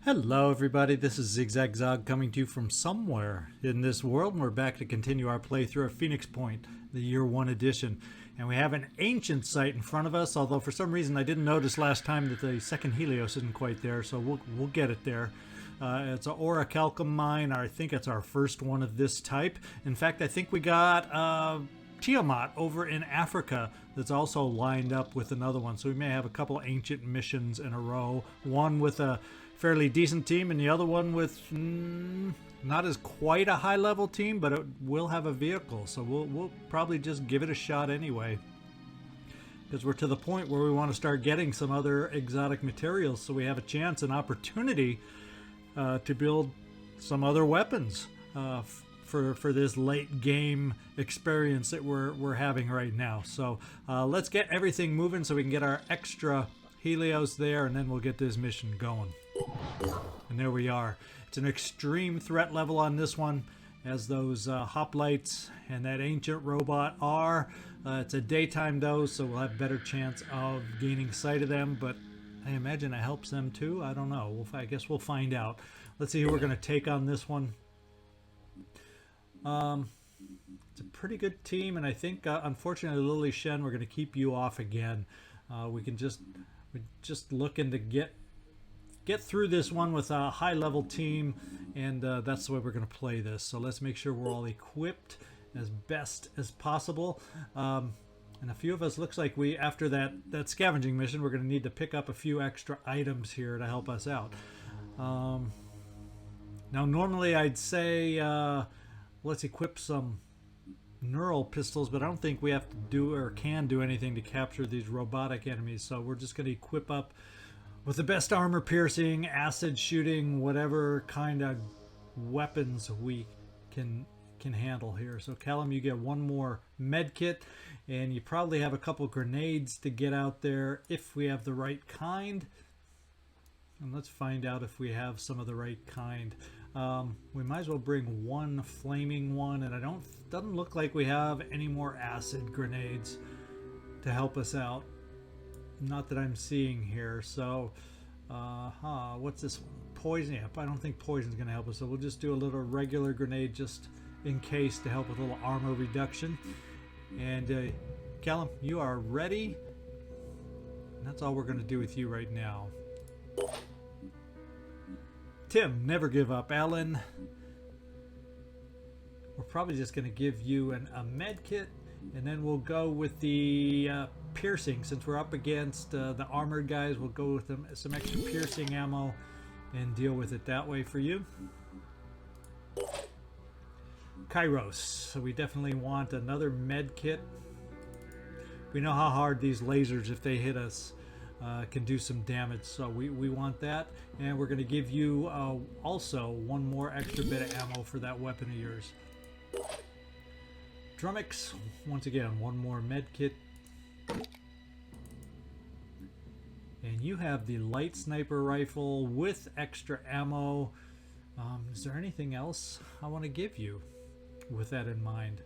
Hello everybody, this is ZigZagZog coming to you from somewhere in this world, and we're back to continue our playthrough of Phoenix Point, the Year 1 edition. And we have an ancient site in front of us, although for some reason I didn't notice last time that the second Helios isn't quite there, so we'll get it there. It's an orichalcum mine, I think it's our first one of this type. In fact, I think we got Tiamat over in Africa that's also lined up with another one, so we may have a couple ancient missions in a row, one with a fairly decent team and the other one with not as quite a high level team, but it will have a vehicle, so we'll probably just give it a shot anyway, because we're to the point where we want to start getting some other exotic materials so we have a chance, an opportunity to build some other weapons for this late game experience that we're having right now. So let's get everything moving so we can get our extra Helios there, and then we'll get this mission going. And there we are. It's an extreme threat level on this one, as those hoplites and that ancient robot are. It's a daytime though, so we'll have better chance of gaining sight of them, but I imagine it helps them too. I don't know. I guess we'll find out. Let's see who we're going to take on this one. It's a pretty good team, and I think unfortunately Lily Shen, we're going to keep you off again. We're just looking to get through this one with a high level team, and that's the way we're going to play this. So let's make sure we're all equipped as best as possible. And a few of us, looks like we, after that scavenging mission, we're going to need to pick up a few extra items here to help us out. Now normally I'd say let's equip some neural pistols, but I don't think we have to do or can do anything to capture these robotic enemies, so we're just going to equip up with the best armor piercing, acid shooting, whatever kind of weapons we can handle here. So Callum, you get one more med kit, and you probably have a couple grenades to get out there if we have the right kind. And let's find out if we have some of the right kind. We might as well bring one flaming one, and doesn't look like we have any more acid grenades to help us out. Not that I'm seeing here. So what's this one? Poison. Yep, I don't think poison's gonna help us, so we'll just do a little regular grenade just in case to help with a little armor reduction. And Callum, you are ready, and that's all we're gonna do with you right now. Tim, never give up. Alan, we're probably just going to give you a med kit, and then we'll go with the piercing. Since we're up against the armored guys, we'll go with some extra piercing ammo and deal with it that way for you. Kairos, so we definitely want another med kit. We know how hard these lasers, if they hit us, can do some damage, so we want that, and we're going to give you also one more extra bit of ammo for that weapon of yours. Drummix, once again, one more med kit, and you have the light sniper rifle with extra ammo. Is there anything else I want to give you with that in mind?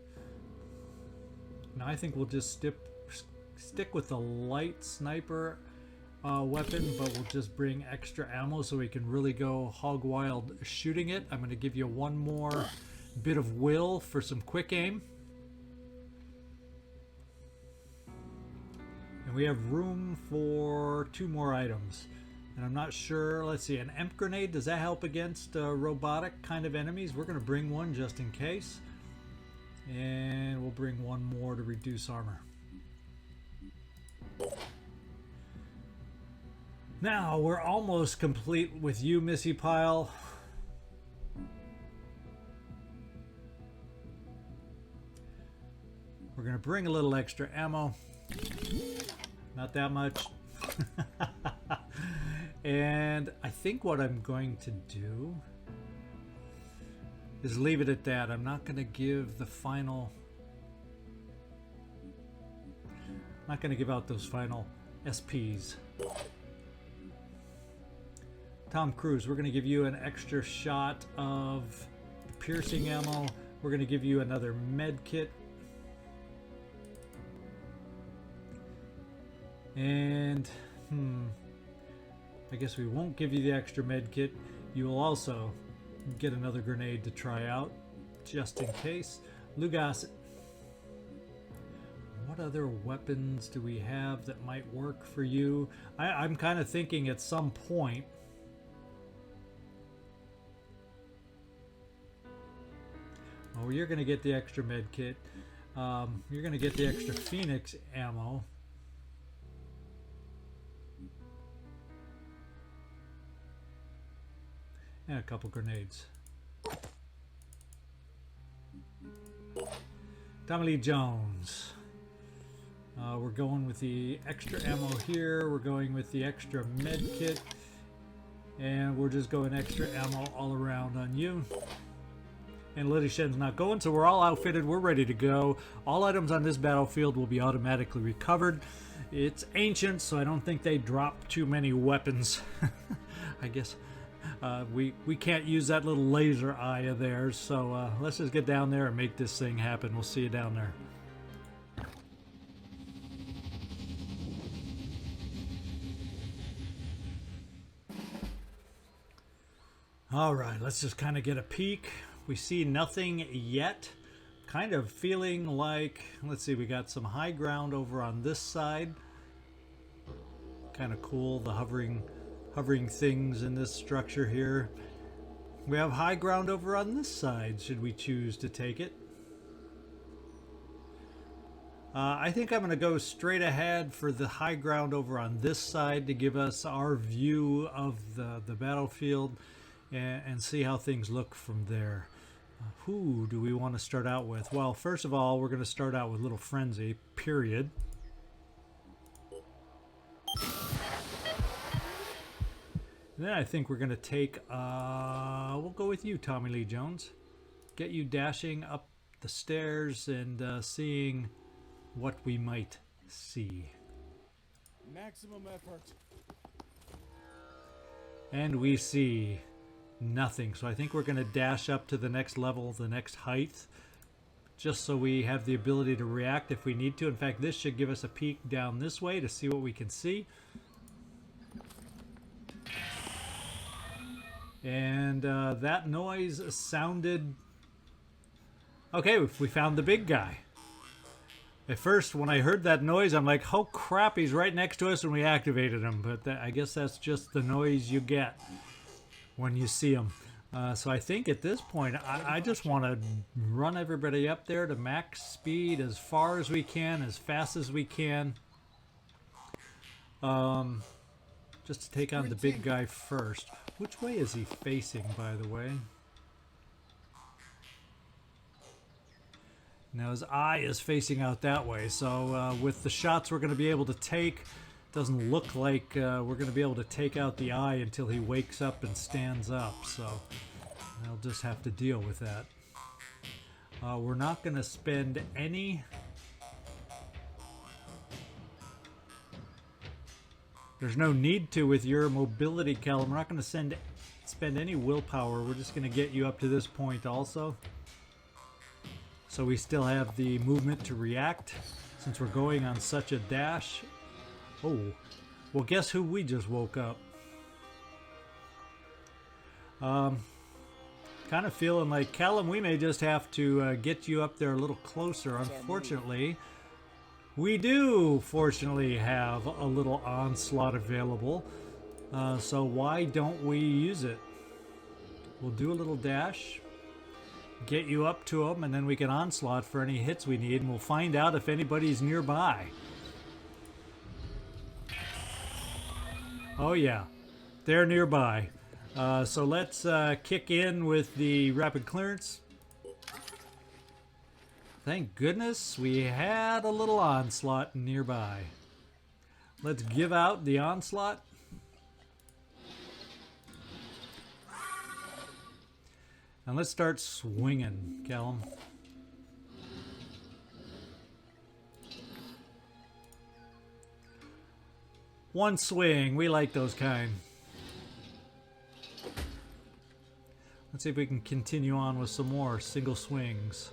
Now I think we'll just stick with the light sniper weapon, but we'll just bring extra ammo so we can really go hog wild shooting it. I'm going to give you one more bit of will for some quick aim, and we have room for 2 more items, and I'm not sure. Let's see, an EMP grenade, does that help against robotic kind of enemies? We're going to bring one just in case, and we'll bring one more to reduce armor. Now we're almost complete with you, Missy Pile. We're going to bring a little extra ammo. Not that much. And I think what I'm going to do is leave it at that. I'm not going to give the final... not going to give out those final SPs. Tom Cruise, we're going to give you an extra shot of the piercing ammo. We're going to give you another med kit. And I guess we won't give you the extra med kit. You will also get another grenade to try out, just in case. Lugas, what other weapons do we have that might work for you? I'm kind of thinking at some point. Oh, you're going to get the extra med kit. You're going to get the extra Phoenix ammo. And a couple grenades. Tommy Lee Jones. We're going with the extra ammo here. We're going with the extra med kit. And we're just going extra ammo all around on you. And Lily Shen's not going, so we're all outfitted. We're ready to go. All items on this battlefield will be automatically recovered. It's ancient, so I don't think they drop too many weapons. I guess we can't use that little laser eye of theirs, so let's just get down there and make this thing happen. We'll see you down there. All right, let's just kind of get a peek. We see nothing yet. Kind of feeling like, let's see, we got some high ground over on this side. Kind of cool, the hovering things in this structure here. We have high ground over on this side, should we choose to take it. I think I'm going to go straight ahead for the high ground over on this side to give us our view of the battlefield and see how things look from there. Who do we want to start out with? Well, first of all, we're going to start out with Little Frenzy, period. Then I think we're going to take, we'll go with you, Tommy Lee Jones. Get you dashing up the stairs and seeing what we might see. Maximum effort. And we see nothing. So I think we're going to dash up to the next level, the next height, just so we have the ability to react if we need to. In fact, this should give us a peek down this way to see what we can see. And that noise sounded... Okay, we found the big guy. At first, when I heard that noise, I'm like, oh crap, he's right next to us when we activated him. But I guess that's just the noise you get when you see him. So I think at this point, I just want to run everybody up there to max speed as far as we can, as fast as we can. Just to take on the big guy first. Which way is he facing, by the way? Now his eye is facing out that way, so with the shots we're going to be able to take, doesn't look like we're going to be able to take out the eye until he wakes up and stands up, so I'll just have to deal with that. We're not going to spend any... There's no need to with your mobility, Callum. We're not going to spend any willpower. We're just going to get you up to this point also. So we still have the movement to react since we're going on such a dash. Oh, well, guess who we just woke up? Kind of feeling like, Callum, we may just have to get you up there a little closer. Unfortunately, we do fortunately have a little onslaught available. So why don't we use it? We'll do a little dash. Get you up to them, and then we can onslaught for any hits we need, and we'll find out if anybody's nearby. Oh yeah, they're nearby. So let's kick in with the rapid clearance. Thank goodness we had a little onslaught nearby. Let's give out the onslaught. And let's start swinging, Callum. One swing. We like those kind. Let's see if we can continue on with some more single swings.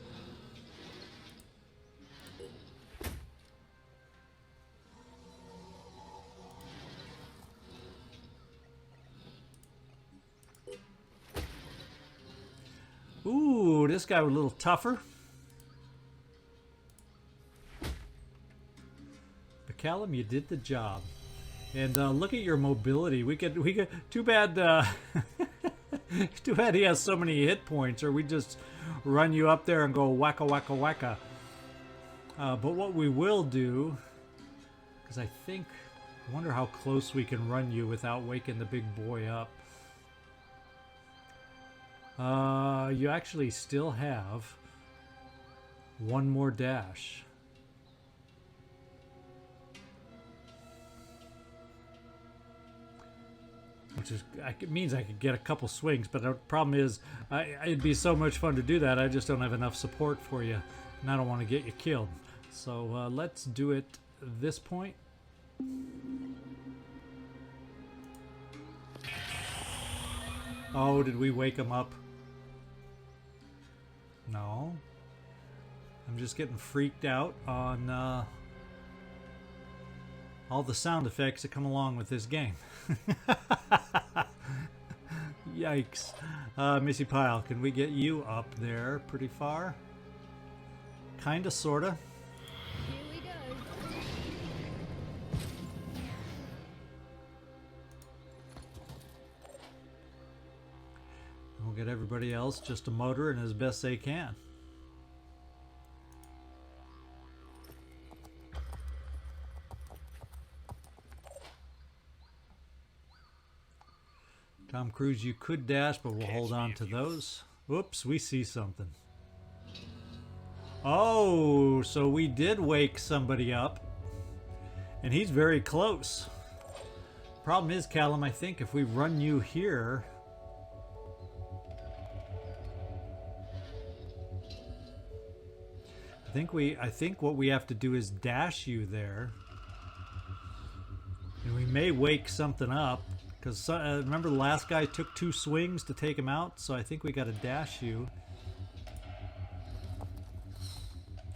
this guy a little tougher. But Callum, you did the job. And look at your mobility. We could. Too bad. Too bad he has so many hit points, or we just run you up there and go wacka wacka wacka. But what we will do, because I wonder how close we can run you without waking the big boy up. You actually still have one more dash. Which is, it means I could get a couple swings, but the problem is, it'd be so much fun to do that. I just don't have enough support for you, and I don't want to get you killed. So let's do it this point. Oh, did we wake him up? No. I'm just getting freaked out on all the sound effects that come along with this game. Yikes. Missy Pile, can we get you up there pretty far? Kinda, sorta. Here we go. We'll get everybody else just to motor in as best they can. Tom Cruise, you could dash, but we'll hold on to those. Whoops, we see something. Oh, so we did wake somebody up. And he's very close. Problem is, Callum, I think if we run you here... I think what we have to do is dash you there. And we may wake something up. Because remember the last guy took 2 swings to take him out, so I think we got to dash you.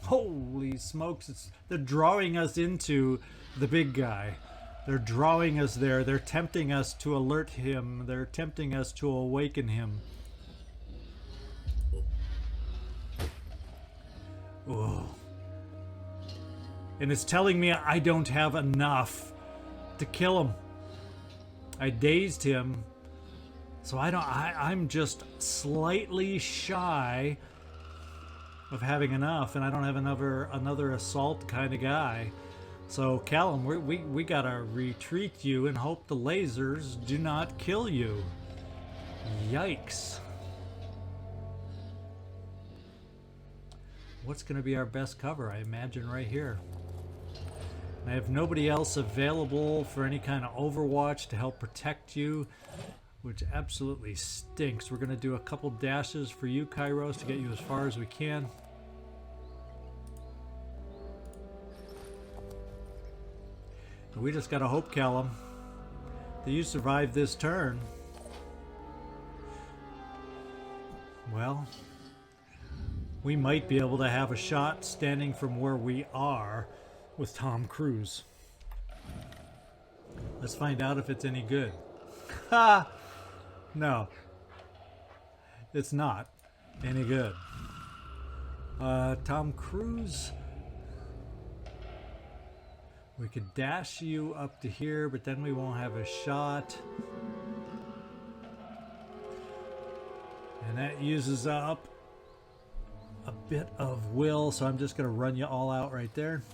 Holy smokes, they're drawing us into the big guy. They're drawing us there. They're tempting us to alert him. They're tempting us to awaken him. Oh. And it's telling me I don't have enough to kill him. I dazed him, so I'm just slightly shy of having enough, and I don't have another assault kind of guy. So Callum, we gotta retreat you and hope the lasers do not kill you. Yikes. What's gonna be our best cover? I imagine right here. I have nobody else available for any kind of overwatch to help protect you, which absolutely stinks. We're going to do a couple dashes for you, Kairos, to get you as far as we can. And we just got to hope, Callum, that you survive this turn. Well, we might be able to have a shot standing from where we are with Tom Cruise. Let's find out if it's any good. Ha! No. It's not any good. Tom Cruise. We could dash you up to here, but then we won't have a shot. And that uses up a bit of will, so I'm just going to run you all out right there.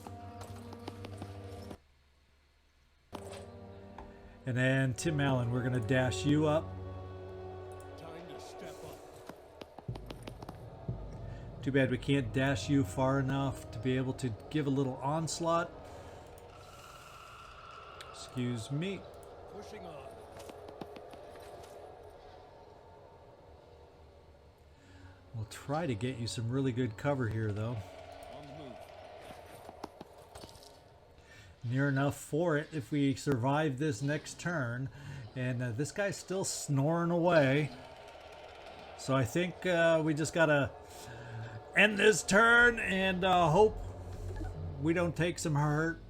And then Tim Allen, we're going to dash you up. Time to step up. Too bad we can't dash you far enough to be able to give a little onslaught. Excuse me. Pushing on. We'll try to get you some really good cover here, though. On the move. Near enough for it if we survive this next turn. And this guy's still snoring away. So I think we just gotta end this turn and hope we don't take some hurt.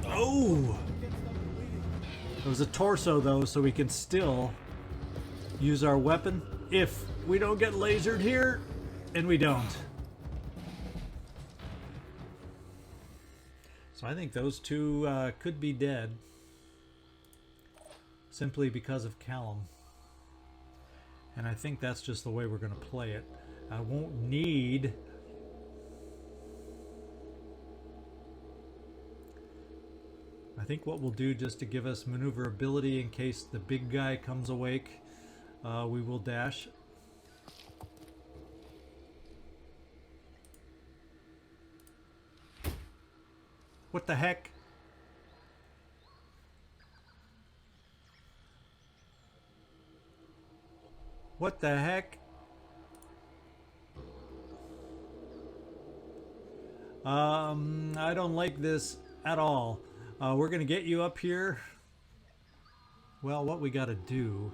Oh! It was a torso though, so we can still use our weapon if we don't get lasered here, and we don't. So I think those two could be dead simply because of Callum. And I think that's just the way we're going to play it. I won't need... I think what we'll do, just to give us maneuverability in case the big guy comes awake, we will dash. What the heck? What the heck? I don't like this at all. We're gonna get you up here. Well, what we gotta do,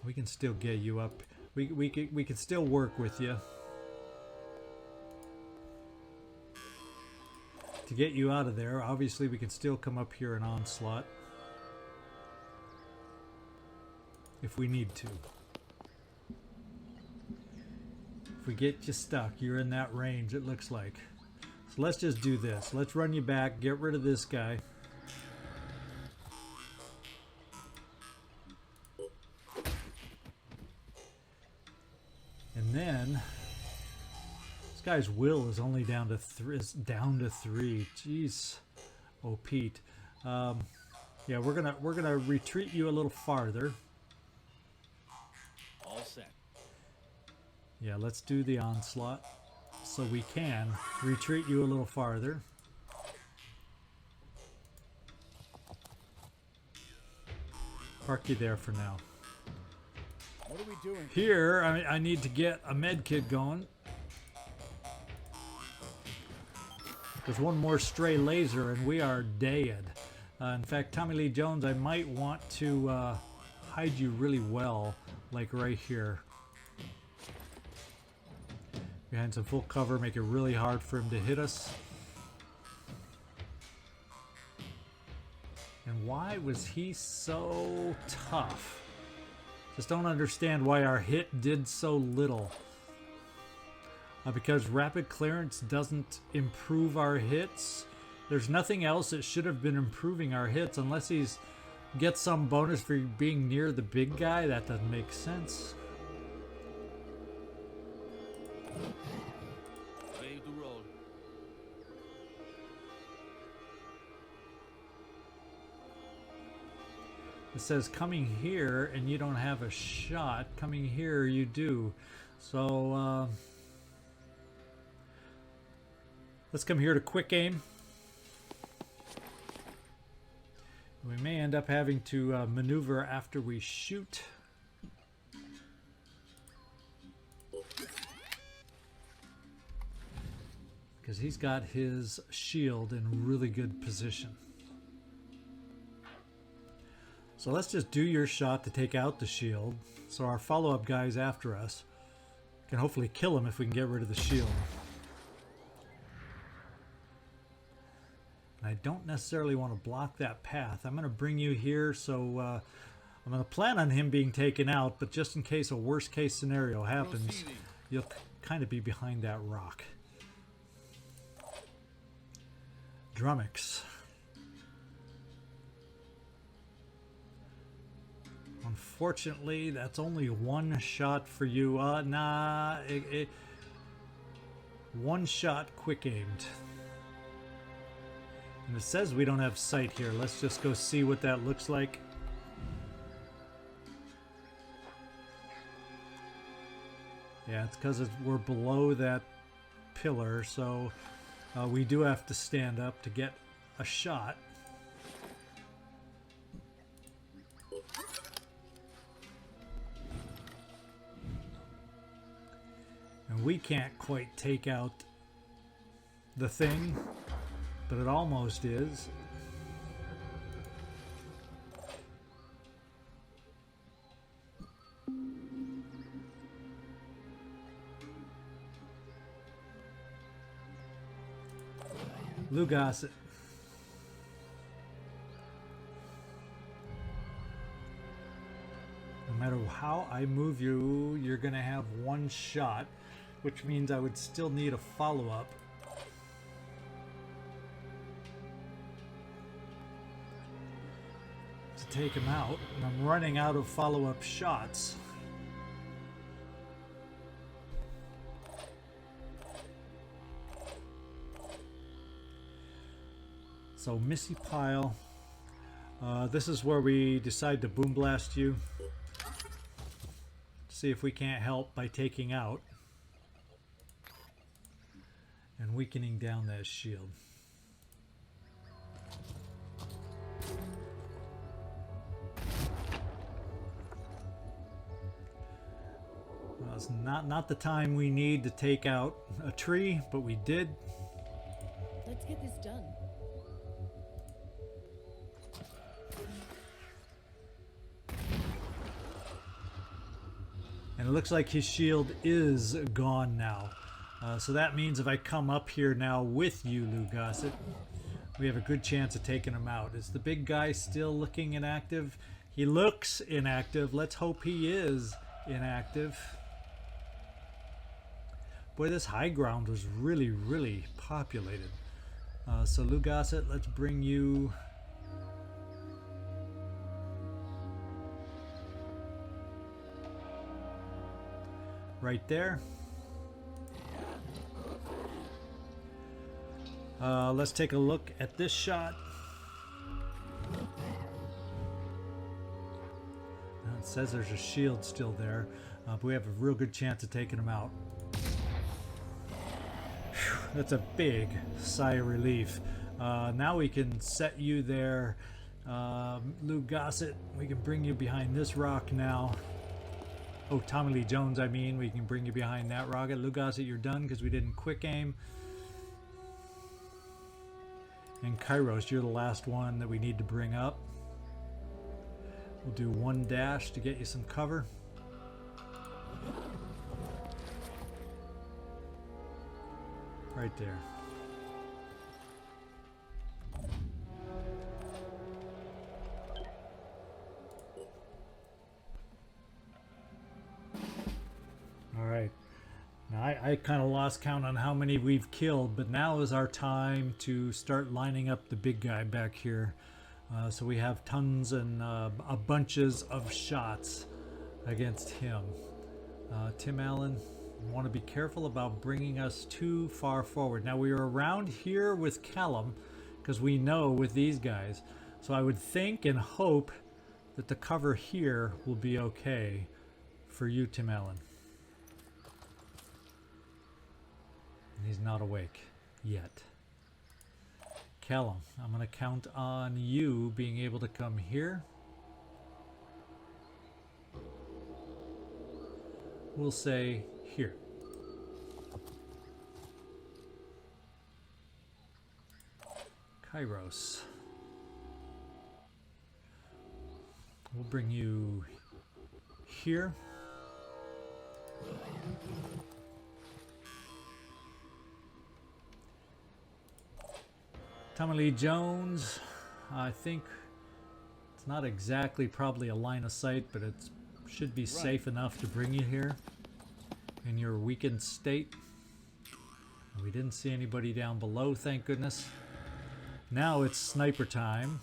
we can still get you up. We can still work with you to get you out of there. Obviously, we can still come up here and onslaught if we need to. If we get you stuck, you're in that range, it looks like. So let's just do this. Let's run you back, get rid of this guy. And then this guy's will is only down to three. Jeez. Oh, Pete. Yeah, we're gonna retreat you a little farther. All set. Yeah, let's do the onslaught so we can retreat you a little farther. Park you there for now. What are we doing? Here, I need to get a med kit going. There's one more stray laser and we are dead. In fact, Tommy Lee Jones, I might want to hide you really well, like right here. Behind some full cover, make it really hard for him to hit us. And why was he so tough? Just don't understand why our hit did so little. Because rapid clearance doesn't improve our hits. There's nothing else that should have been improving our hits unless he's gets some bonus for being near the big guy. That doesn't make sense. Ready to roll. It says coming here and you don't have a shot. Coming here you do. So let's come here to quick aim. We may end up having to maneuver after we shoot. Because he's got his shield in really good position. So let's just do your shot to take out the shield. So our follow-up guys after us can hopefully kill him if we can get rid of the shield. And I don't necessarily want to block that path. I'm going to bring you here, so I'm going to plan on him being taken out, but just in case a worst case scenario happens, you'll kind of be behind that rock. Drummix. Unfortunately, that's only one shot for you. One shot quick aimed. And it says we don't have sight here. Let's just go see what that looks like. Yeah, it's because we're below that pillar, so we do have to stand up to get a shot. And we can't quite take out the thing, but it almost is. Lugas. matter how I move you, you're going to have one shot, which means I would still need a follow-up. To take him out, and I'm running out of follow-up shots. So Missy Pile, this is where we decide to boom blast you. See if we can't help by taking out and weakening down that shield. Well, it's not the time we need to take out a tree, but we did. Let's get this done. And it looks like his shield is gone now. So that means if I come up here now with you, Lugosset, we have a good chance of taking him out. Is the big guy still looking inactive? He looks inactive. Let's hope he is inactive. Boy, this high ground was really, really populated. So Lugosset, let's bring you... right there. Let's take a look at this shot. It says there's a shield still there, but we have a real good chance of taking him out. Whew, that's a big sigh of relief. Now we can set you there. Lugosset, we can bring you behind this rock now. Oh, Tommy Lee Jones, I mean, we can bring you behind that rocket. Lugosset, you're done because we didn't quick aim. And Kairos, you're the last one that we need to bring up. We'll do one dash to get you some cover. Right there. Alright, now I kind of lost count on how many we've killed, but now is our time to start lining up the big guy back here. So we have tons and bunches of shots against him. Tim Allen, want to be careful about bringing us too far forward. Now we are around here with Callum, because we know with these guys. So I would think and hope that the cover here will be okay for you, Tim Allen. He's not awake yet. Callum, I'm going to count on you being able to come here. We'll say here. Kairos. We'll bring you here. Tommy Lee Jones, I think it's not exactly probably a line of sight, but it should be safe enough to bring you here in your weakened state. We didn't see anybody down below, thank goodness. Now it's sniper time.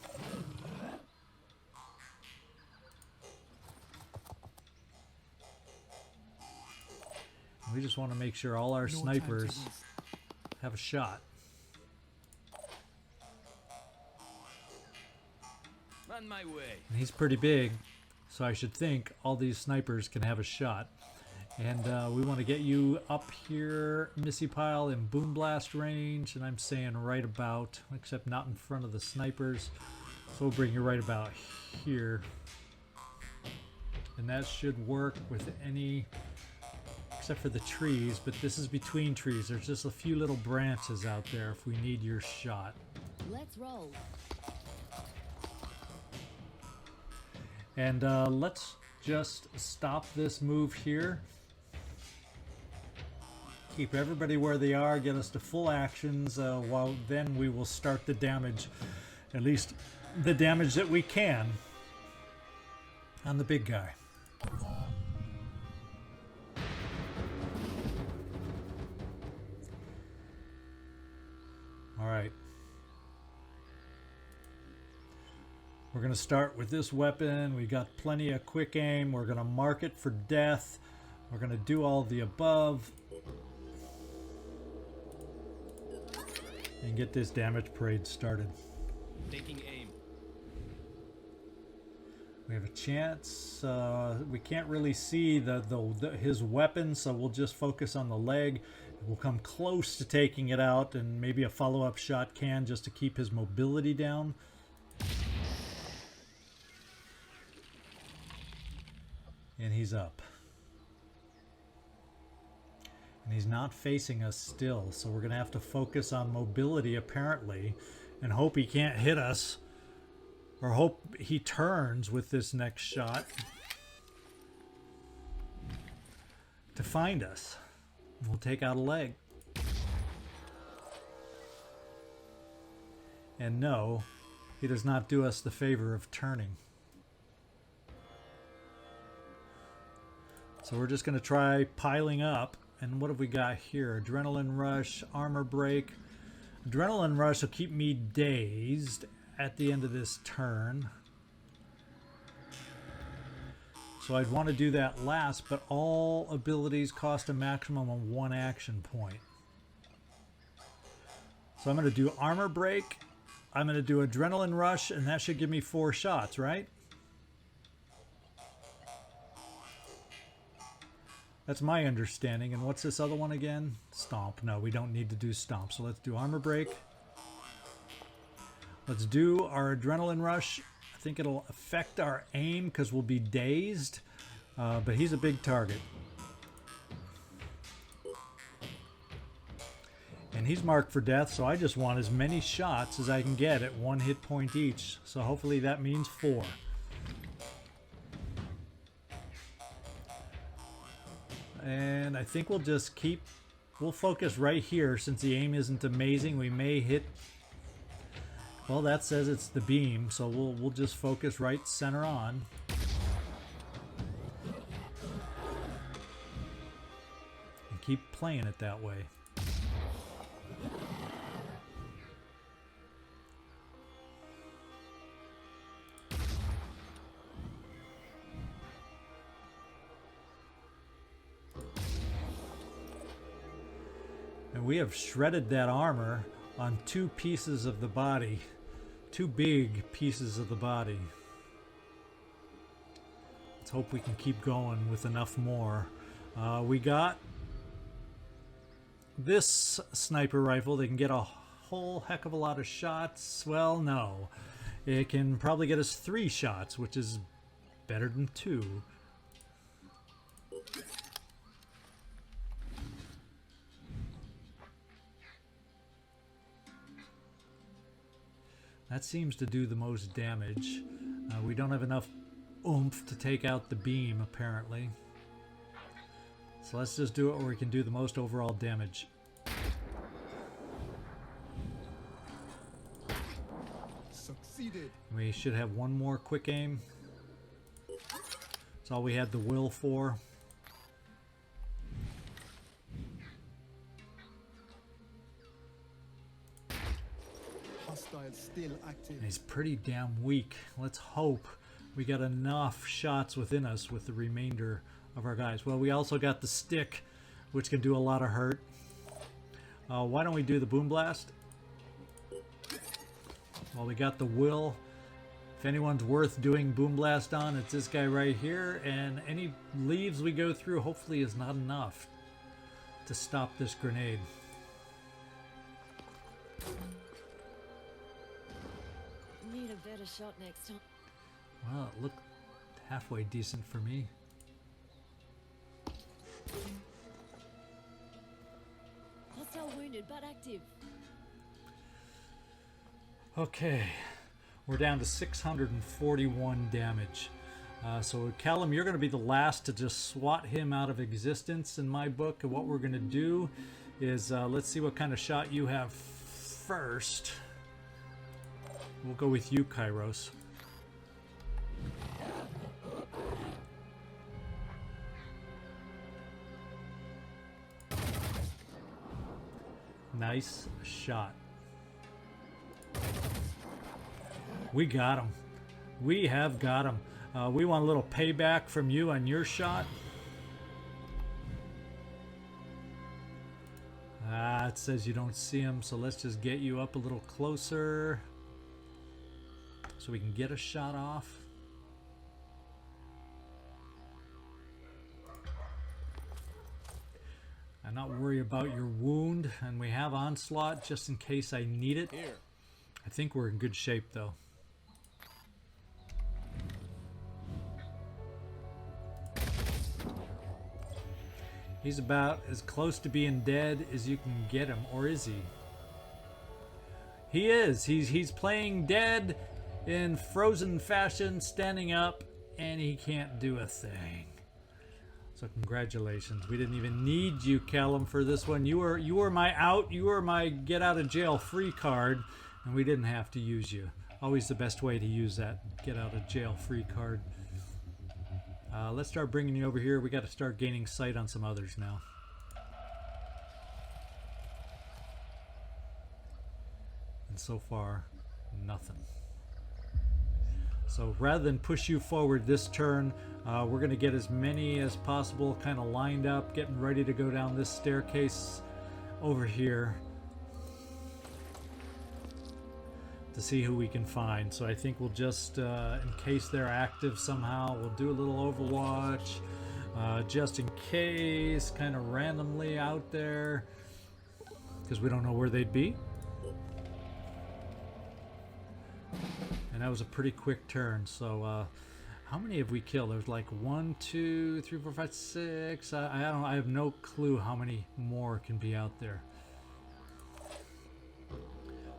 We just want to make sure all our snipers have a shot. On my way. And he's pretty big, so I should think all these snipers can have a shot. And we want to get you up here, Missy Pile, in boom blast range, and I'm saying right about, except not in front of the snipers. So we'll bring you right about here. And that should work with any, except for the trees, but this is between trees. There's just a few little branches out there if we need your shot. Let's roll. And let's just stop this move here. Keep everybody where they are, get us to full actions, while then we will start the damage, at least the damage that we can, on the big guy. We're going to start with this weapon. We got plenty of quick aim. We're going to mark it for death. We're going to do all the above. And get this damage parade started. Taking aim. We have a chance. We can't really see his weapon, so we'll just focus on the leg. We'll come close to taking it out, and maybe a follow-up shot can just to keep his mobility down. And he's up. And he's not facing us still, so we're going to have to focus on mobility apparently and hope he can't hit us, or hope he turns with this next shot to find us. We'll take out a leg. And no, he does not do us the favor of turning. So we're just going to try piling up. And what have we got here? Adrenaline rush, armor break. Adrenaline rush will keep me dazed at the end of this turn. So I'd want to do that last, but all abilities cost a maximum of 1 action point. So I'm going to do armor break. I'm going to do adrenaline rush, and that should give me 4 shots, right? That's my understanding. And what's this other one again? Stomp. No, we don't need to do stomp. So let's do armor break. Let's do our adrenaline rush. I think it'll affect our aim because we'll be dazed. But he's a big target. And he's marked for death, so I just want as many shots as I can get at 1 hit point each. So hopefully that means 4. And I think we'll just we'll focus right here since the aim isn't amazing. We may hit, well, that says it's the beam, so we'll just focus right center on. And keep playing it that way. And we have shredded that armor on 2 pieces of the body. 2 big pieces of the body. Let's hope we can keep going with enough more. We got this sniper rifle. They can get a whole heck of a lot of shots. Well, no. It can probably get us 3 shots, which is better than 2. That seems to do the most damage. We don't have enough oomph to take out the beam, apparently. So let's just do it where we can do the most overall damage. Succeeded. We should have 1 more quick aim. That's all we had the will for. Still active. And he's pretty damn weak. Let's hope we got enough shots within us with the remainder of our guys. Well, we also got the stick, which can do a lot of hurt. Why don't we do the boom blast? Well, we got the will. If anyone's worth doing boom blast on, it's this guy right here. And any leaves we go through hopefully is not enough to stop this grenade. Need a better shot next time. Well, it looked halfway decent for me. Hostile wounded but active. Okay, we're down to 641 damage. So Callum, you're going to be the last to just swat him out of existence in my book. And what we're going to do is, let's see what kind of shot you have first. We'll go with you, Kairos. Nice shot. We got him. We have got him. We want a little payback from you on your shot. Ah, it says you don't see him, so let's just get you up a little closer so we can get a shot off. I'm not worried about your wound, and we have onslaught just in case I need it. Here. I think we're in good shape though. He's about as close to being dead as you can get him, or is he? He is. He's playing dead in frozen fashion, standing up, and he can't do a thing. So congratulations. We didn't even need you, Callum, for this one. You were my out. You were my get out of jail free card, and we didn't have to use you. Always the best way to use that get out of jail free card. Let's start bringing you over here. We got to start gaining sight on some others now. And so far, nothing. So rather than push you forward this turn, we're going to get as many as possible kind of lined up, getting ready to go down this staircase over here to see who we can find. So I think we'll just, in case they're active somehow, we'll do a little Overwatch, just in case, kind of randomly out there, because we don't know where they'd be. And that was a pretty quick turn. So how many have we killed? There's like 1, 2, 3, 4, 5, 6. I don't. I have no clue how many more can be out there.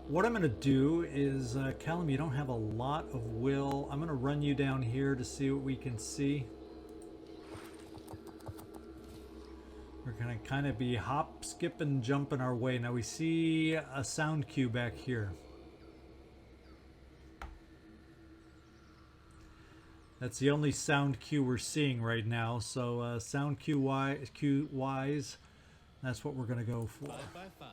What I'm going to do is, Callum, you don't have a lot of will. I'm going to run you down here to see what we can see. We're going to kind of be hop, skip, and jumping our way. Now we see a sound cue back here. That's the only sound cue we're seeing right now. So sound cue wise, that's what we're going to go for. 5 by 5.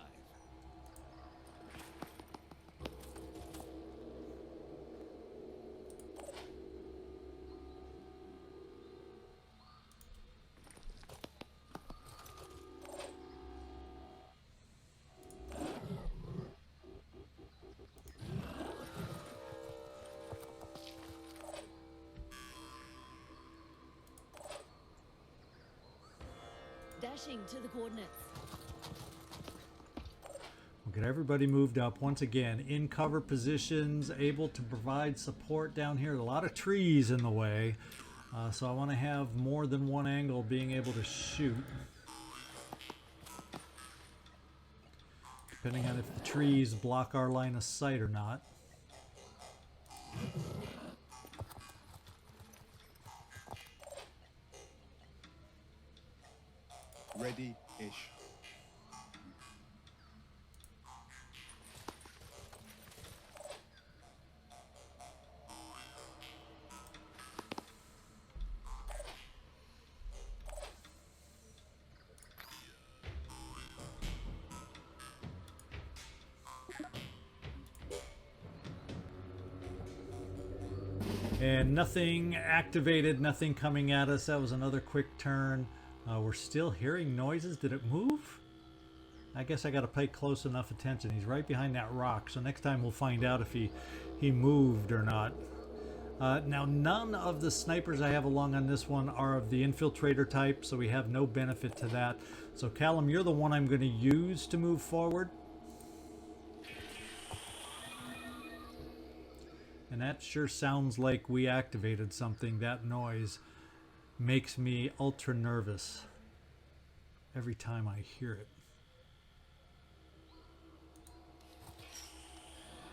Dashing to the coordinates. We'll get everybody moved up once again in cover positions, able to provide support down here. A lot of trees in the way, so I want to have more than one angle being able to shoot, depending on if the trees block our line of sight or not. Ready-ish. And nothing activated, nothing coming at us. That was another quick turn. We're still hearing noises. Did it move? I guess I got to pay close enough attention. He's right behind that rock, so next time we'll find out if he moved or not. Now, none of the snipers I have along on this one are of the infiltrator type, so we have no benefit to that. So Callum, you're the one I'm going to use to move forward. And that sure sounds like we activated something. That noise makes me ultra nervous every time I hear it.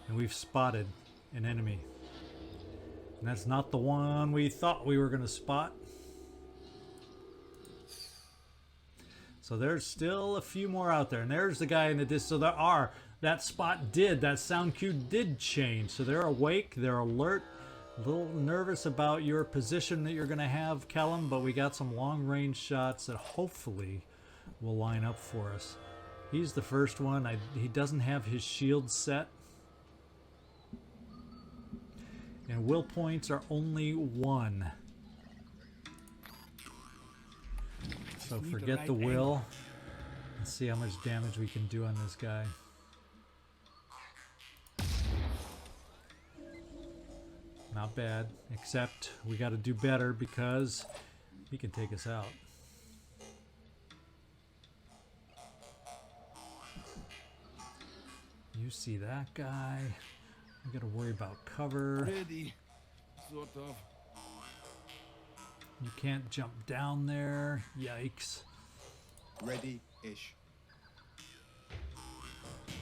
And we've spotted an enemy. And that's not the one we thought we were going to spot. So there's still a few more out there. And there's the guy in the distance. So there are. That spot did. That sound cue did change. So they're awake. They're alert. A little nervous about your position that you're going to have, Callum. But we got some long-range shots that hopefully will line up for us. He's the first one. He doesn't have his shield set. And will points are only 1. So forget the will. Let's see how much damage we can do on this guy. Not bad, except we got to do better because he can take us out. You see that guy? We got to worry about cover. Ready, sort of. You can't jump down there. Yikes. Ready-ish.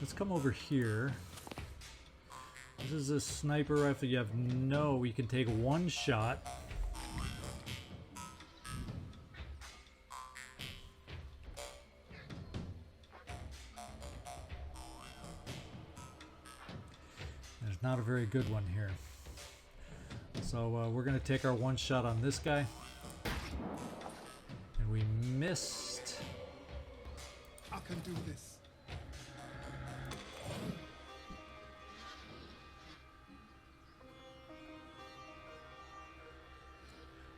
Let's come over here. This is a sniper rifle. You have no... You can take 1 shot. There's not a very good one here. So we're going to take our 1 shot on this guy. And we missed. I can do this.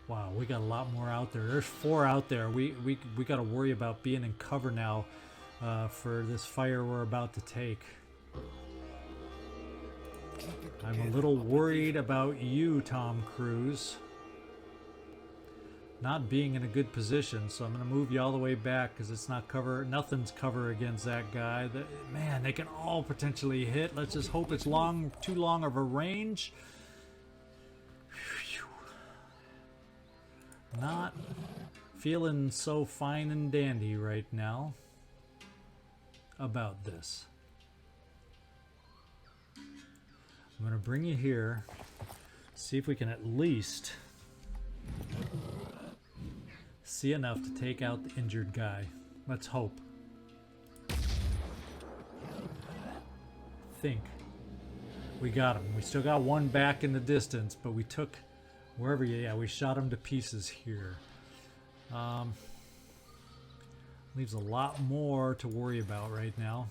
Wow, we got a lot more out there. There's 4 out there. We got to worry about being in cover now for this fire we're about to take. I'm a little worried about you, Tom Cruise. Not being in a good position, so I'm going to move you all the way back because it's not cover. Nothing's cover against that guy. Man, they can all potentially hit. Let's just hope it's too long of a range. Not feeling so fine and dandy right now about this. I'm going to bring you here, see if we can at least see enough to take out the injured guy. Let's hope. Think. We got him. We still got 1 back in the distance, but we took wherever, yeah, we shot him to pieces here. Leaves a lot more to worry about right now.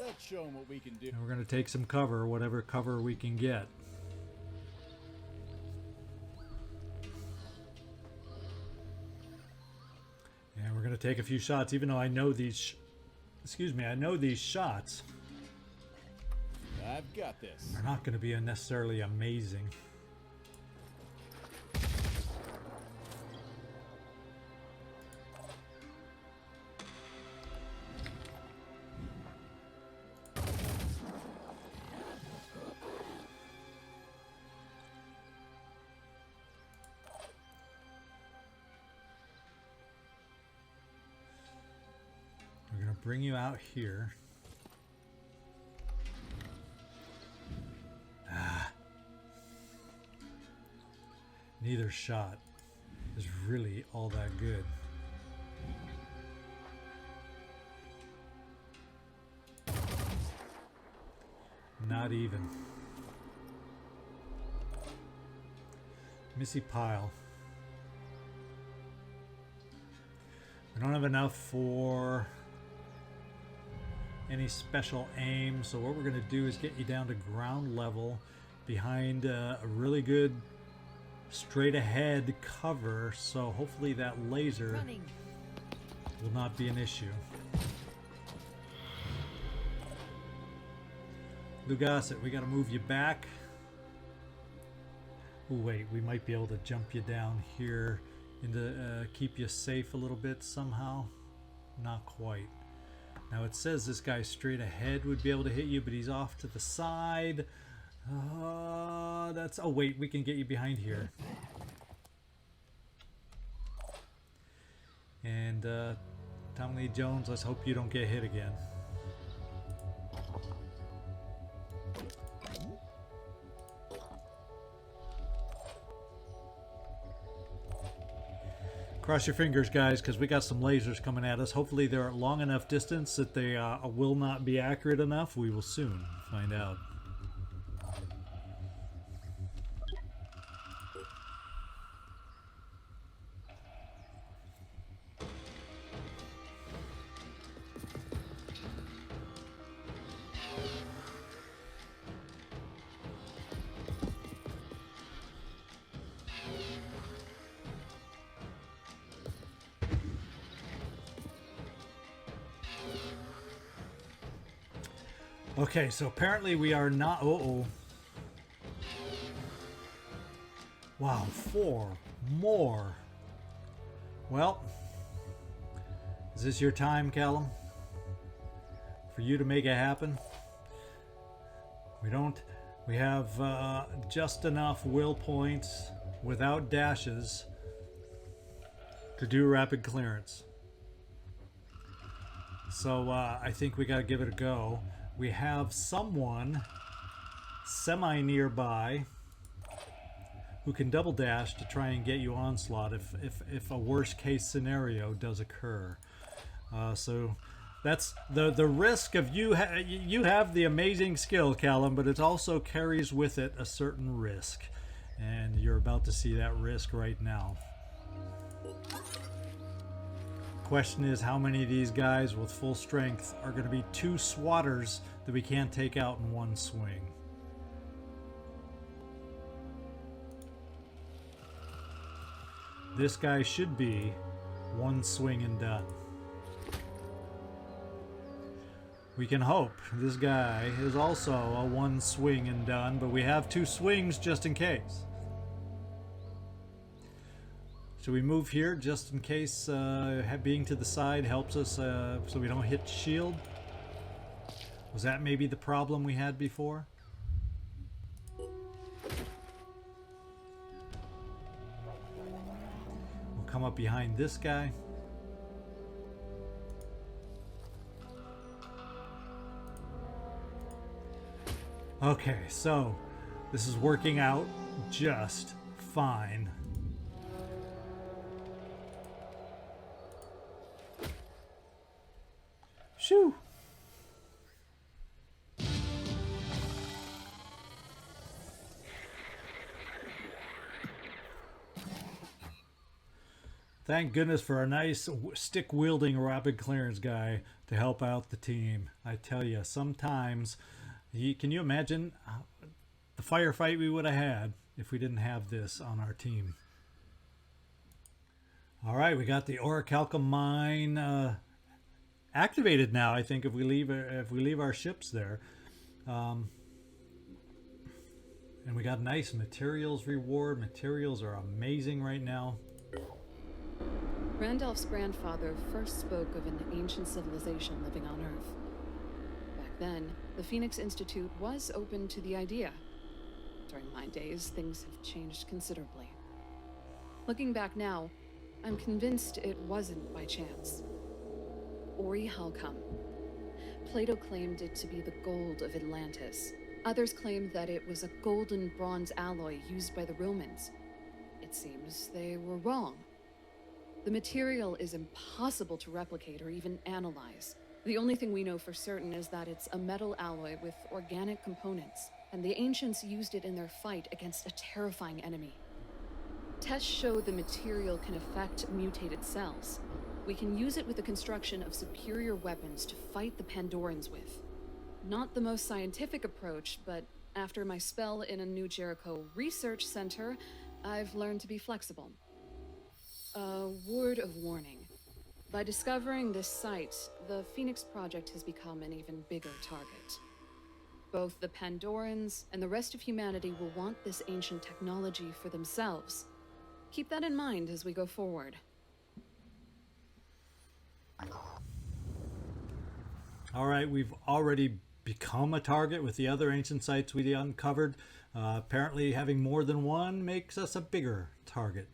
Let's show them what we can do. And we're going to take some cover, whatever cover we can get. And we're going to take a few shots, even though I know these... I know these shots I've got this. are not going to be necessarily amazing. We're going to bring you out here. Neither shot is really all that good. Not even. Missy pile. We don't have enough for any special aim, so what we're going to do is get you down to ground level behind a really good straight ahead cover, so hopefully that laser will not be an issue. Lugasset, we got to move you back. Oh wait, we might be able to jump you down here into keep you safe a little bit somehow. Not quite. Now it says this guy straight ahead would be able to hit you, but he's off to the side. That's... Oh wait, we can get you behind here. And Tom Lee Jones, let's hope you don't get hit again. Cross your fingers, guys, because we got some lasers coming at us. Hopefully they're at long enough distance that they will not be accurate enough. We will soon find out. Okay, so apparently we are not... Uh-oh. Wow, 4 more. Well, is this your time, Callum? For you to make it happen? We have just enough will points without dashes to do rapid clearance. So I think we gotta give it a go. We have someone semi-nearby who can double dash to try and get you onslaught if a worst case scenario does occur. So that's the risk of you have the amazing skill, Callum, but it also carries with it a certain risk, and you're about to see that risk right now. Question is, how many of these guys with full strength are going to be 2 swatters that we can't take out in one swing? This guy should be 1 swing and done. We can hope. This guy is also a 1 swing and done, but we have 2 swings just in case. Should we move here just in case being to the side helps us so we don't hit shield? Was that maybe the problem we had before? We'll come up behind this guy. Okay, so this is working out just fine. Shoo! Thank goodness for a nice stick-wielding rapid clearance guy to help out the team. I tell you, sometimes, can you imagine the firefight we would have had if we didn't have this on our team? All right, we got the orichalcum mine activated now. I think if we leave our ships there, and we got nice materials reward. Materials are amazing right now. Randolph's grandfather first spoke of an ancient civilization living on Earth. Back then, the Phoenix Institute was open to the idea. During my days, things have changed considerably. Looking back now, I'm convinced it wasn't by chance. Orichalcum. Plato claimed it to be the gold of Atlantis. Others claimed that it was a golden bronze alloy used by the Romans. It seems they were wrong. The material is impossible to replicate or even analyze. The only thing we know for certain is that it's a metal alloy with organic components, and the ancients used it in their fight against a terrifying enemy. Tests show the material can affect mutated cells. We can use it with the construction of superior weapons to fight the Pandorans with. Not the most scientific approach, but after my spell in a New Jericho research center, I've learned to be flexible. A word of warning. By discovering this site, the Phoenix Project has become an even bigger target. Both the Pandorans and the rest of humanity will want this ancient technology for themselves. Keep that in mind as we go forward. All right, we've already become a target with the other ancient sites we uncovered. Apparently having more than one makes us a bigger target.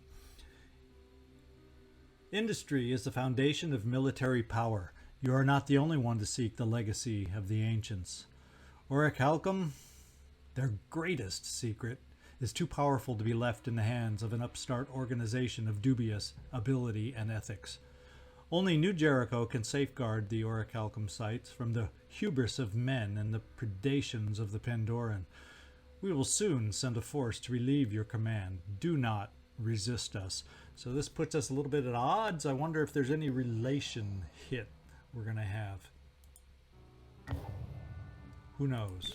Industry is the foundation of military power. You are not the only one to seek the legacy of the ancients. Orichalcum, their greatest secret, is too powerful to be left in the hands of an upstart organization of dubious ability and ethics. Only New Jericho can safeguard the orichalcum sites from the hubris of men and the predations of the Pandoran. We will soon send a force to relieve your command. Do not resist us. So this puts us a little bit at odds. I wonder if there's any relation hit we're going to have. Who knows?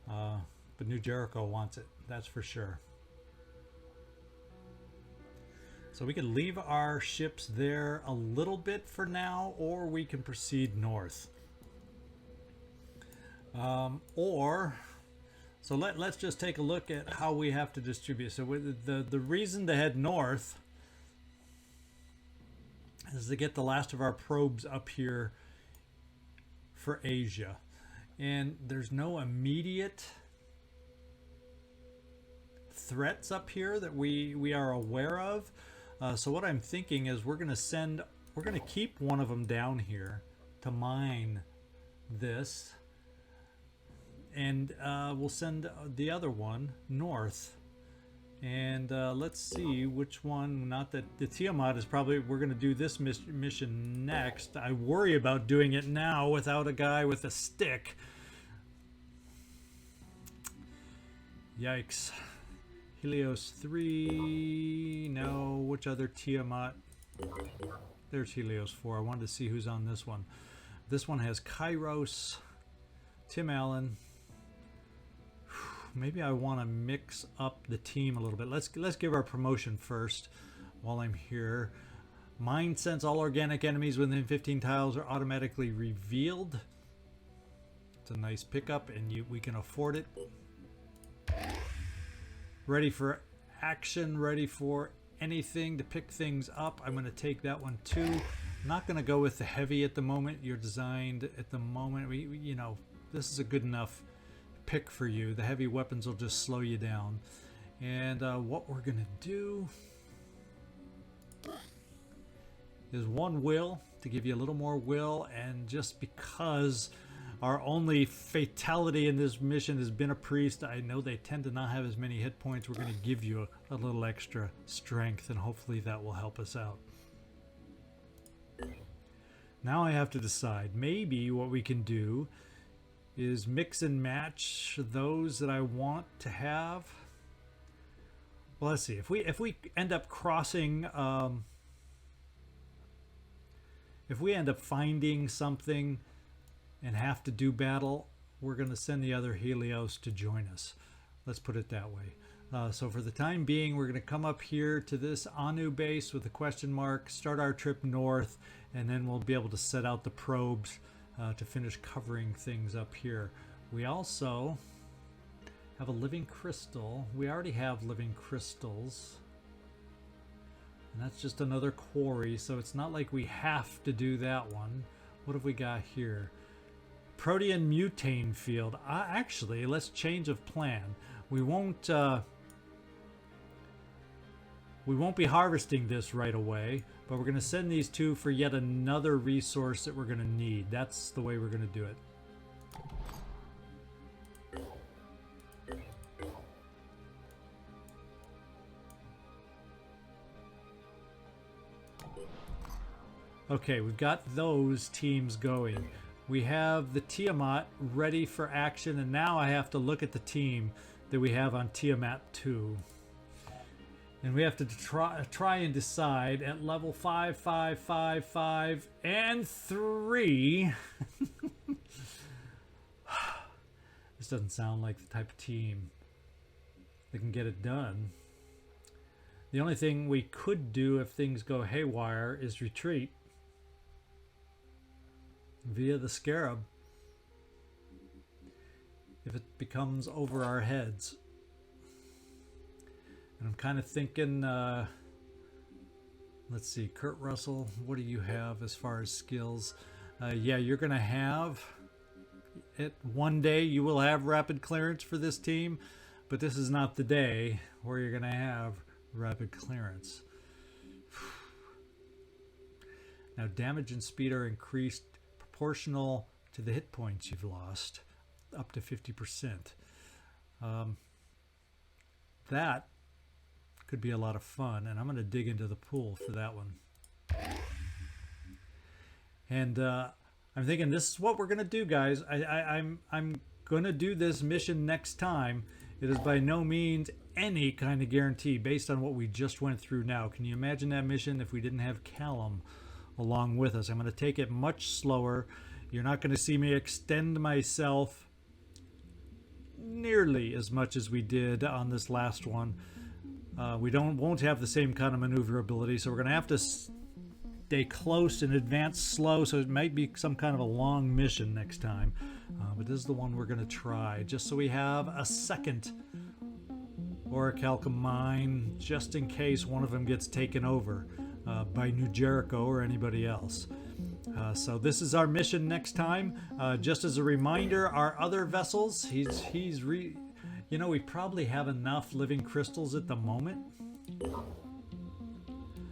But New Jericho wants it, that's for sure. So we can leave our ships there a little bit for now, or we can proceed north. So let's just take a look at how we have to distribute. So the reason to head north is to get the last of our probes up here for Asia. And there's no immediate threats up here that we are aware of. So what I'm thinking is we're going to keep one of them down here to mine this. And we'll send the other one north. And let's see which one. Not that the Tiamat is probably, we're going to do this mission next. I worry about doing it now without a guy with a stick. Yikes. Helios 3. No, which other Tiamat? There's Helios 4. I wanted to see who's on this one. This one has Kairos, Tim Allen. Maybe I want to mix up the team a little bit. Let's give our promotion first while I'm here. Mind sense all organic enemies within 15 tiles are automatically revealed. It's a nice pickup, and we can afford it. Ready for action, ready for anything to pick things up. I'm going to take that one too. I'm not going to go with the heavy at the moment. You're designed at the moment. You know, this is a good enough pick for you. The heavy weapons will just slow you down. And what we're gonna do is one will to give you a little more will, and just because our only fatality in this mission has been a priest, I know they tend to not have as many hit points. We're going to give you a little extra strength, and hopefully that will help us out. Now I have to decide. Maybe what we can do is mix and match those that I want to have. Well, let's see. If we end up crossing, if we end up finding something and have to do battle, we're going to send the other Helios to join us. Let's put it that way. So for the time being, we're going to come up here to this Anu base with a question mark, start our trip north, and then we'll be able to set out the probes to finish covering things up here. We also have a living crystal. We already have living crystals. And that's just another quarry, so it's not like we have to do that one. What have we got here? Protean mutane field. Actually, let's change of plan. We won't be harvesting this right away, but we're going to send these two for yet another resource that we're going to need. That's the way we're going to do it. Okay, we've got those teams going. We have the Tiamat ready for action, and now I have to look at the team that we have on Tiamat 2. And we have to try and decide at level 5, 5, 5, 5, and 3. This doesn't sound like the type of team that can get it done. The only thing we could do if things go haywire is retreat via the Scarab if it becomes over our heads. And I'm kind of thinking, let's see, Kurt Russell, what do you have as far as skills? Yeah, you're going to have it. One day you will have rapid clearance for this team, but this is not the day where you're going to have rapid clearance. Now, damage and speed are increased proportional to the hit points you've lost, up to 50%. That could be a lot of fun, and I'm going to dig into the pool for that one. And I'm thinking this is what we're going to do, guys. I'm going to do this mission next time. It is by no means any kind of guarantee based on what we just went through now. Can you imagine that mission if we didn't have Callum along with us? I'm going to take it much slower. You're not going to see me extend myself nearly as much as we did on this last one. We won't have the same kind of maneuverability, so we're going to have to stay close and advance slow, so it might be some kind of a long mission next time. but this is the one we're going to try, just so we have a second orichalcum mine, just in case one of them gets taken over by New Jericho or anybody else. So this is our mission next time. Just as a reminder, our other vessels, you know, we probably have enough living crystals at the moment.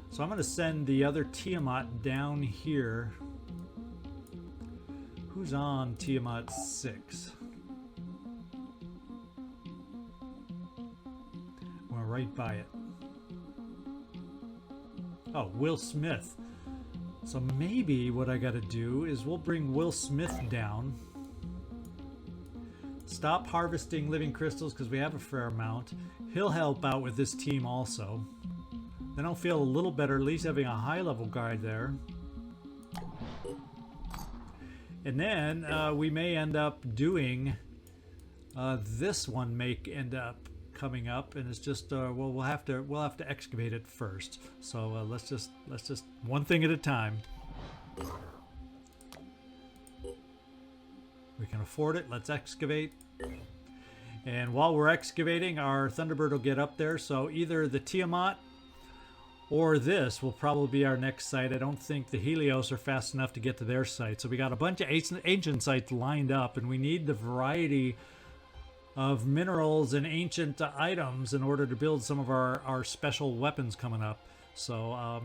So I'm going to send the other Tiamat down here. Who's on Tiamat 6? We're right by it. Oh, Will Smith. So maybe what I got to do is we'll bring Will Smith down. Stop harvesting living crystals because we have a fair amount. He'll help out with this team also. Then I'll feel a little better, at least having a high level guard there. And then we may end up doing this one. May end up coming up, and it's just well, we'll have to excavate it first. So let's just one thing at a time. We can afford it. Let's excavate. And while we're excavating, our Thunderbird will get up there. So either the Tiamat or this will probably be our next site. I don't think the Helios are fast enough to get to their site. So we got a bunch of ancient sites lined up, and we need the variety of minerals and ancient items in order to build some of our special weapons coming up. So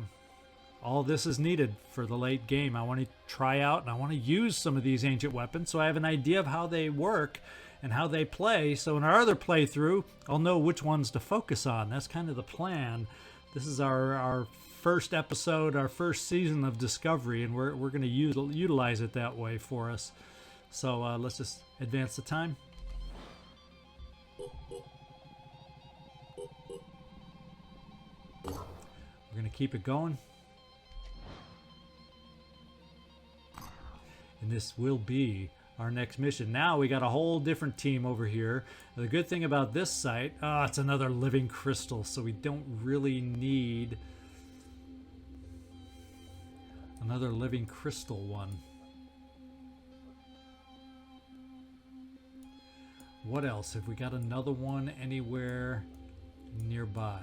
all this is needed for the late game. I want to try out and I want to use some of these ancient weapons so I have an idea of how they work and how they play. So in our other playthrough, I'll know which ones to focus on. That's kind of the plan. This is our first episode, our first season of Discovery, and we're going to utilize it that way for us. So let's just advance the time. We're going to keep it going. And this will be our next mission. Now we got a whole different team over here. The good thing about this site, it's another living crystal, so we don't really need another living crystal one. What else? Have we got another one anywhere nearby?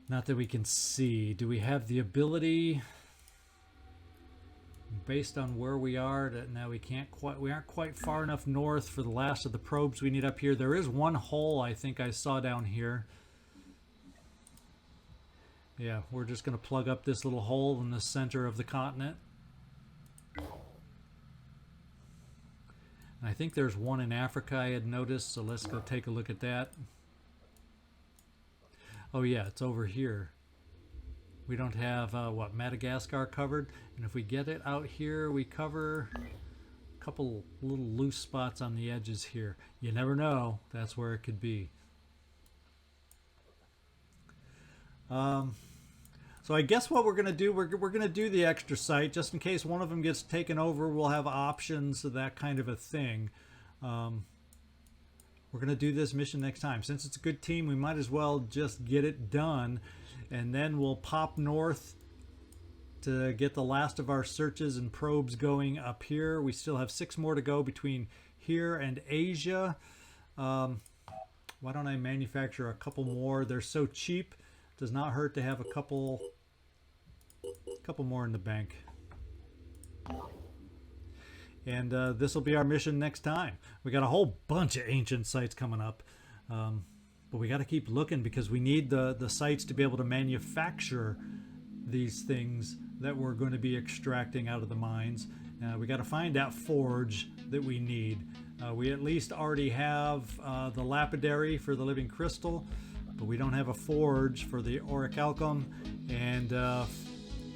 Not that we can see. Do we have the ability, based on where we are, that now we aren't quite far enough north for the last of the probes we need up here. There is one hole I think I saw down here. Yeah, we're just going to plug up this little hole in the center of the continent. And I think there's one in Africa I had noticed, so let's go take a look at that. Oh yeah, it's over here. We don't have Madagascar covered, and if we get it out here, we cover a couple little loose spots on the edges here. You never know, that's where it could be. So I guess what we're going to do, we're going to do the extra site just in case one of them gets taken over. We'll have options of that kind of a thing. We're going to do this mission next time. Since it's a good team, we might as well just get it done. And then we'll pop north to get the last of our searches and probes going up here. We still have 6 more to go between here and Asia. Why don't I manufacture a couple more? They're so cheap. Does not hurt to have a couple more in the bank. And this will be our mission next time. We got a whole bunch of ancient sites coming up. But we got to keep looking because we need the sites to be able to manufacture these things that we're going to be extracting out of the mines. We got to find that forge that we need. We at least already have the lapidary for the living crystal, but we don't have a forge for the orichalcum, and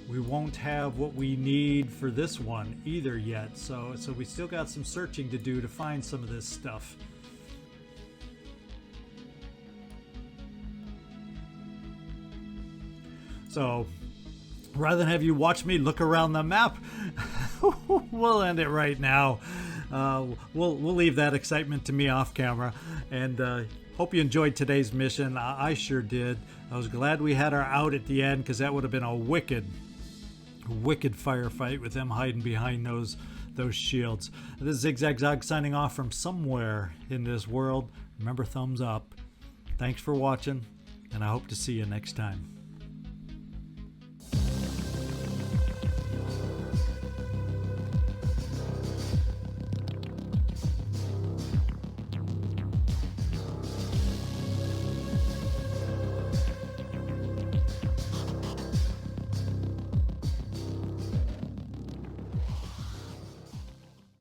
we won't have what we need for this one either yet. So we still got some searching to do to find some of this stuff. So rather than have you watch me look around the map, we'll end it right now. We'll leave that excitement to me off camera, and hope you enjoyed today's mission. I sure did. I was glad we had our out at the end because that would have been a wicked wicked firefight with them hiding behind those shields. This is ZigZagZog signing off from somewhere in this world. Remember, thumbs up. Thanks for watching, and I hope to see you next time.